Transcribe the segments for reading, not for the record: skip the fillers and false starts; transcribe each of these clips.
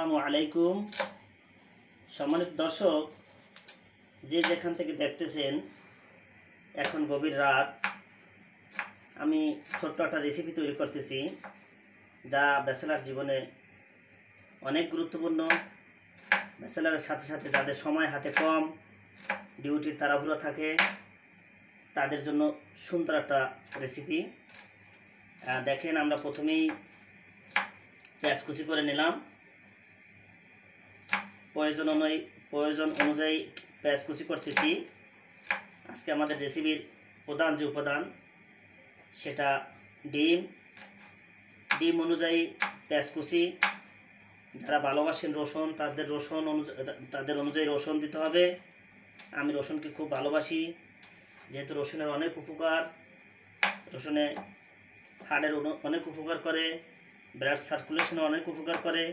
আসসালামু আলাইকুম। সম্মানিত দর্শক, যে যেখান থেকে দেখতেছেন, এখন গভীর রাত। আমি ছোট্ট একটা রেসিপি তৈরি করতেছি, যা ব্যাচেলার জীবনে অনেক গুরুত্বপূর্ণ। ব্যাচেলারের সাথে সাথে যাদের সময় হাতে কম, ডিউটির তাড়াহুড়ো থাকে, তাদের জন্য সুন্দর একটা রেসিপি। দেখেন, আমরা প্রথমেই পেঁয়াজ কুচি করে নিলাম। প্রয়োজন অনুযায়ী পেঁয়াজ কুচি করতেছি। আজকে আমাদের রেসিপির প্রধান যে উপাদান, সেটা ডিম অনুযায়ী পেঁয়াজ কুচি। যারা ভালোবাসেন রসুন, তাদের অনুযায়ী রসুন দিতে হবে। আমি রসুনকে খুব ভালোবাসি, যেহেতু রসুনের অনেক উপকার। রসুনে হাড়ের অনেক উপকার করে, ব্লাড সার্কুলেশনে অনেক উপকার করে।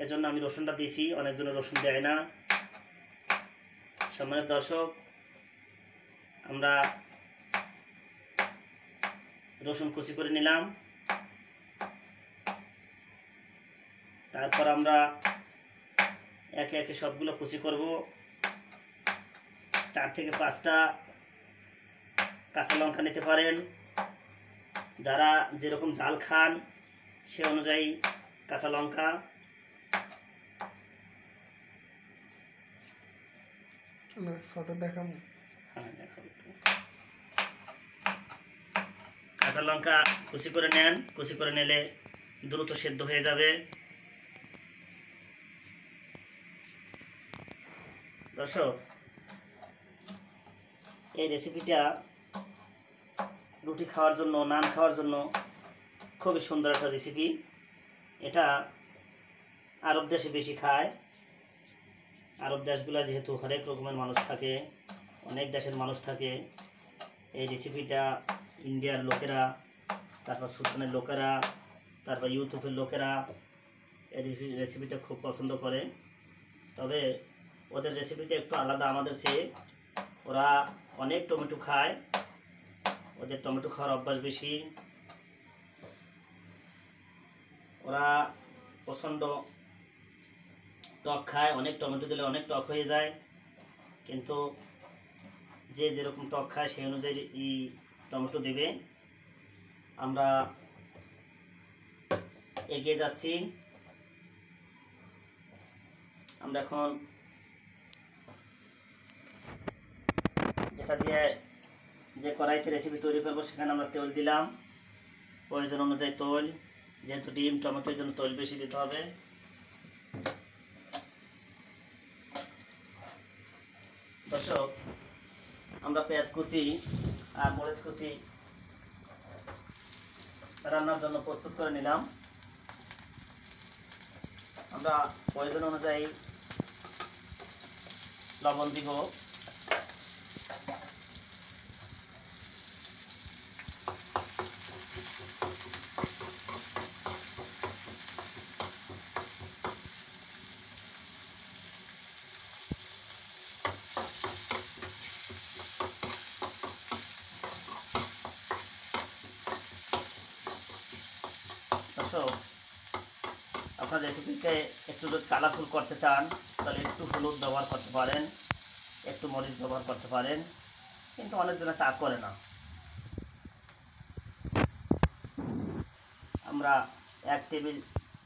এজন্য আমি রসুনটা দিয়েছি, অনেকজনের রসুন দেয় না। সম্মানিত দর্শক, আমরা রসুন কুচি করে নিলাম। তারপর আমরা একে একে সবগুলো কুচি করব। 4 থেকে 5টা কাঁচা লঙ্কা নিতে পারেন। যারা যেরকম ঝাল খান সে অনুযায়ী কাঁচা লঙ্কা। ফটো দেখাবো। হ্যাঁ, দেখাবো। কাঁচা লঙ্কা কুচি করে নেন। কুচি করে নিলে দ্রুত সেদ্ধ হয়ে যাবে। দর্শক, এই রেসিপিটা রুটি খাওয়ার জন্য, নান খাওয়ার জন্য খুবই সুন্দর একটা রেসিপি। এটা আরব দেশে বেশি খায়। আরব দেশগুলো যেহেতু হরেক রকমের মানুষ থাকে, অনেক দেশের মানুষ থাকে, এই রেসিপিটা ইন্ডিয়ার লোকেরা, তারপর সুদানের লোকেরা, তারপর ইউটিউবের লোকেরা এই রেসিপিটা খুব পছন্দ করে। তবে ওদের রেসিপিটা একটু আলাদা আমাদের চেয়ে। ওরা অনেক টমেটো খায়, ওদের টমেটো খাওয়ার অভ্যাস বেশি। ওরা প্রচণ্ড টক খায়, অনেক টমেটো দিলে অনেক টক হয়ে যায়। কিন্তু যে যেরকম টক খায় সেই অনুযায়ী টমেটো দেবে। আমরা এগিয়ে যাচ্ছি। আমরা এখন যেটা দিয়ে যে কড়াইতে রেসিপি তৈরি করবো, সেখানে আমরা তেল দিলাম। প্রয়োজন অনুযায়ী তেল, যেহেতু ডিম টমেটোর জন্য তেল বেশি দিতে হবে। দর্শক, আমরা পেঁয়াজ কুচি আর মরিচ কুচি রান্নার জন্য প্রস্তুত করে নিলাম। আমরা প্রয়োজন অনুযায়ী লবণ দিব। আপনার রেসিপিকে একটু যদি কালারফুল করতে চান, তাহলে একটু হলুদ ব্যবহার করতে পারেন, একটু মরিচ ব্যবহার করতে পারেন, কিন্তু অনেকজনে তা করে না। আমরা 1 টেবিল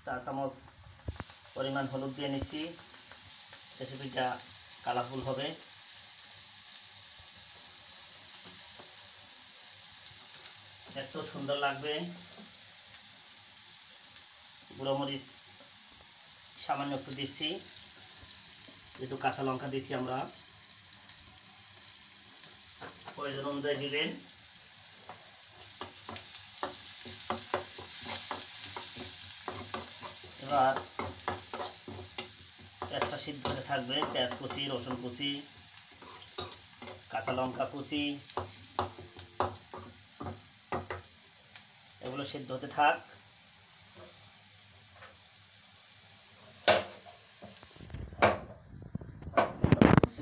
চা চামচ পরিমাণ হলুদ দিয়ে নিচ্ছি। রেসিপিটা কালারফুল হবে। এত সুন্দর লাগবে। গুঁড়ো মরিচ সামান্য একটু দিচ্ছি, যেহেতু কাঁচা লঙ্কা দিচ্ছি আমরা। প্রয়োজন অনুযায়ী দিবেন। এবার পেঁয়াজটা সিদ্ধ হতে থাকবে। পেঁয়াজ কুচি, রসুন কুচি, কাঁচা লঙ্কা কুচি, এগুলো সিদ্ধ হতে থাক।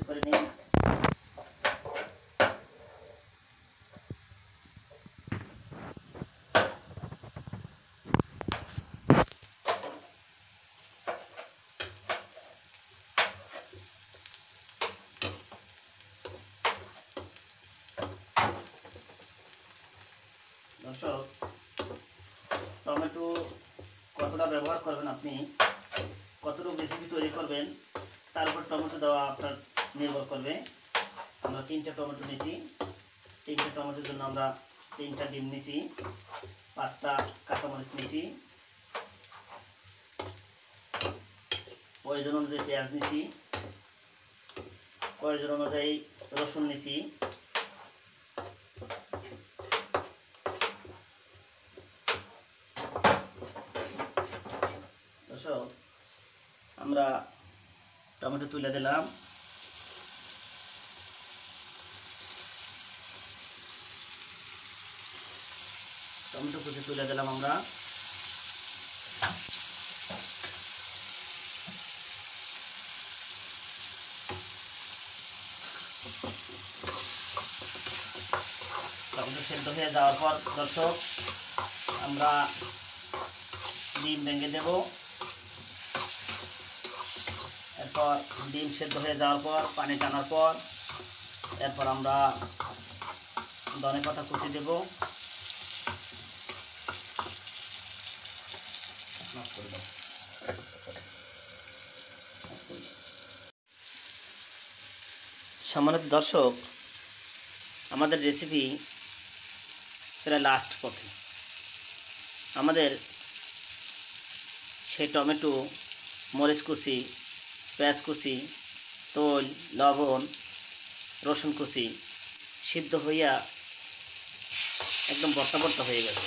করে নিই। দর্শক, টমেটো কতটা ব্যবহার করবেন, আপনি কতটুকু রেসিপি তৈরি করবেন তার উপর টমেটো দেওয়া আপনার নির্ভর করবে। আমরা 3টে টমেটো নিয়েছি। 3টে টমেটোর জন্য আমরা 3টা ডিম নিয়েছি, 5টা কাঁচামরিচ নিয়েছি, প্রয়োজন অনুযায়ী পেঁয়াজ নিয়েছি, প্রয়োজন অনুযায়ী রসুন নিয়েছি, দর্শক আমরা টমেটো তুলে দিলাম। টমেটো কুচি তুলে দিলাম আমরা। টমেটো সেদ্ধ হয়ে যাওয়ার পর দর্শক আমরা ডিম ভেঙে দেব। এরপর ডিম সেদ্ধ হয়ে যাওয়ার পর পানি টানার পর এরপর আমরা ধনেপাতা কুচি দেব। সম্মানিত দর্শক, আমাদের রেসিপি প্রায় লাস্ট পথে। আমাদের সেই টমেটো, মরিচ কুচি, পেঁয়াজ কুচি, তৈল, লবণ, রসুন কুচি সিদ্ধ হইয়া একদম বর্তা বর্তা হয়ে গেছে।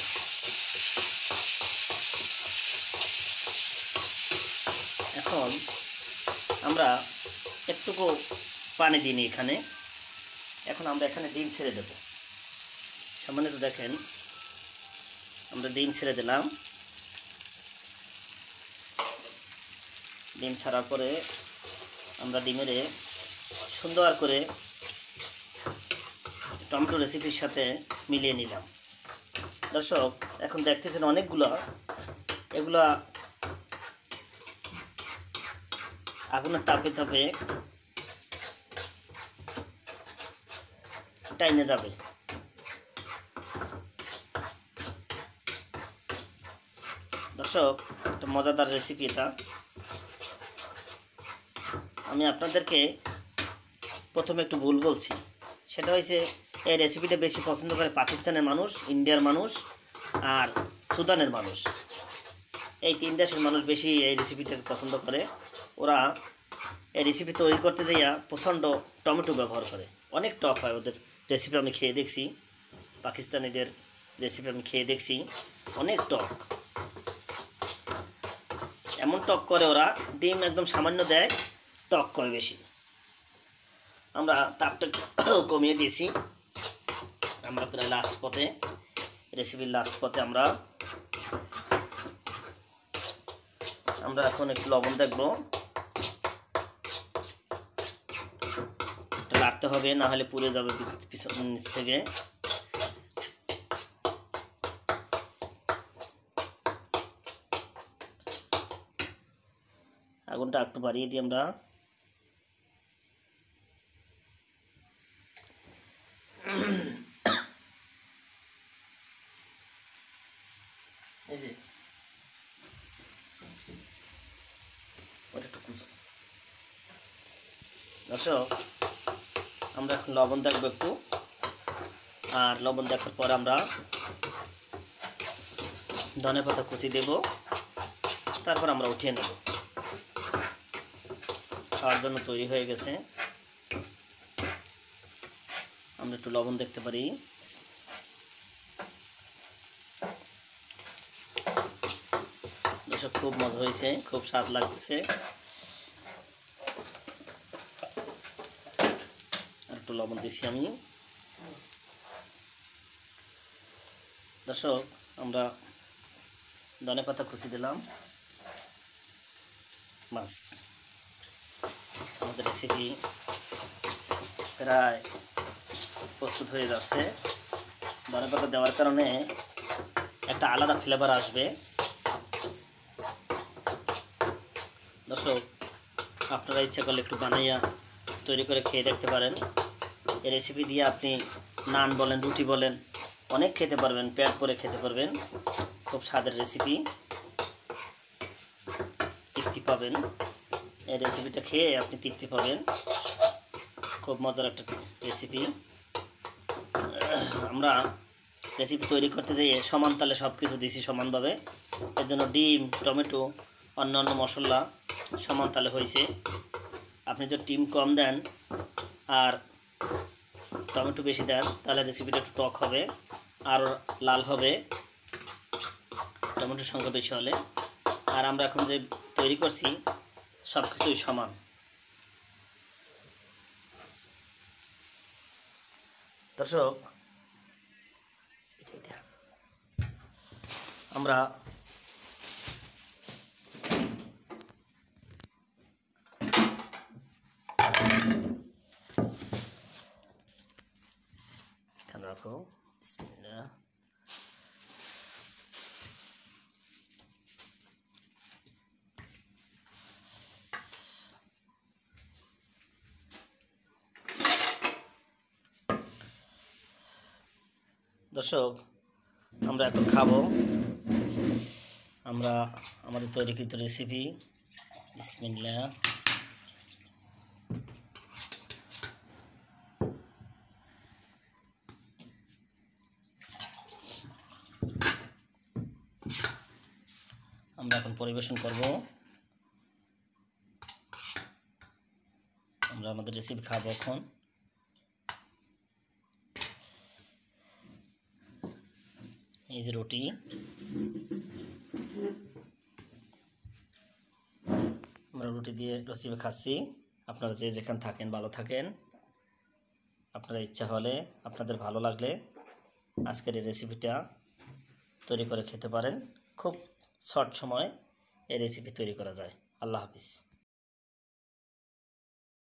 এখন আমরা একটুকু পানি দিইনি এখানে। এখন আমরা এখানে ডিম ছেড়ে দেব। সম্মানিত দেখেন, আমরা ডিম ছেড়ে দিলাম। ডিম ছাড়ার পরে আমরা ডিমের সুন্দর করে টমেটো রেসিপির সাথে মিলিয়ে নিলাম। দর্শক এখন দেখতেছেন অনেকগুলো, এগুলা আগুনের তাপে তাপে টাইনে যাবে। দর্শক একটা মজাদার রেসিপি এটা। আমি আপনাদেরকে প্রথমে একটু ভুল বলছি, সেটা হয়েছে এই রেসিপিটা বেশি পছন্দ করে পাকিস্তানের মানুষ, ইন্ডিয়ার মানুষ আর সুদানের মানুষ। এই 3 দেশের মানুষ বেশি এই রেসিপিটাকে পছন্দ করে। ওরা এই রেসিপি তৈরি করতে যাইয়া প্রচণ্ড টমেটো ব্যবহার করে, অনেক টক হয় ওদের রেসিপি। আমি খেয়ে দেখছি, পাকিস্তানিদের রেসিপি আমি খেয়ে দেখছি, অনেক টক, এমন টক করে ওরা। ডিম একদম সামান্য দেয়, টক করে বেশি। আমরা তাপটা কমিয়ে দিয়েছি। আমরা প্রায় লাস্ট পথে, রেসিপির লাস্ট পথে আমরা এখন একটু লবণ দেখব। এটা লাড়তে হবে, না হলে পুড়ে যাবে পিছন নিচ থেকে। আগুনটা একটু বাড়িয়ে দিই আমরা। এই যে দর্শক, আমরা এখন লবণ দেখবো একটু। আর লবণ দেখার পর আমরা ধনেপাতা কুচি দেব। তারপর আমরা উঠিয়ে নেব। খাওয়ার জন্য তৈরি হয়ে গেছে। আমরা একটু লবণ দেখতে পারি। দর্শক খুব মজা হয়েছে, খুব স্বাদ লাগতেছে। আর একটু লবণ দিছি আমি। দর্শক আমরা ধনেপাতা কুচি দিলাম। বাস, আমাদের রেসিপি প্রায় প্রস্তুত হয়ে যাচ্ছে। ধনেপাতা দেওয়ার কারণে একটা আলাদা ফ্লেভার আসবে। দর্শক আপনারা ইচ্ছা করলে একটু বানাইয়া তৈরি করে খেয়ে দেখতে পারেন। এই রেসিপি দিয়ে আপনি নান বলেন, রুটি বলেন, অনেক খেতে পারবেন, পেট ভরে খেতে পারবেন। খুব স্বাদের রেসিপি, তৃপ্তি পাবেন। এই রেসিপিটা খেয়ে আপনি তৃপ্তি পাবেন। খুব মজার একটা রেসিপি। আমরা রেসিপি তৈরি করতে যেয়ে সমান তালে সব কিছু দিয়েছি সমানভাবে। এর জন্য ডিম, টমেটো, অন্যান্য মশলা সমান তালে হয়েছে। আপনি যদি ডিম কম দেন আর টমেটো বেশি দেন তাহলে রেসিপিটা একটু টক হবে আর লাল হবে, টমেটোর সংখ্যা বেশি হলে। আর আমরা এখন যে তৈরি করছি সব কিছুই সমান। দর্শক, আমরা এখানে রাখো। বিসমিল্লাহ। দর্শক, আমরা এখন খাবো। আমরা আমাদের তৈরিকৃত রেসিপি। বিসমিল্লাহ। আমরা এখন পরিবেশন করব। আমরা আমাদের রেসিপি খাবো এখন। এই যে রুটি, আমরা রুটি দিয়ে রেসিপি খাচ্ছি। আপনারা যে যেখানে থাকেন ভালো থাকেন। আপনারা ইচ্ছা হলে, আপনাদের ভালো লাগলে আজকের এই রেসিপিটা তৈরি করে খেতে পারেন। খুব শর্ট সময় এই রেসিপি তৈরি করা যায়। আল্লাহ হাফিজ।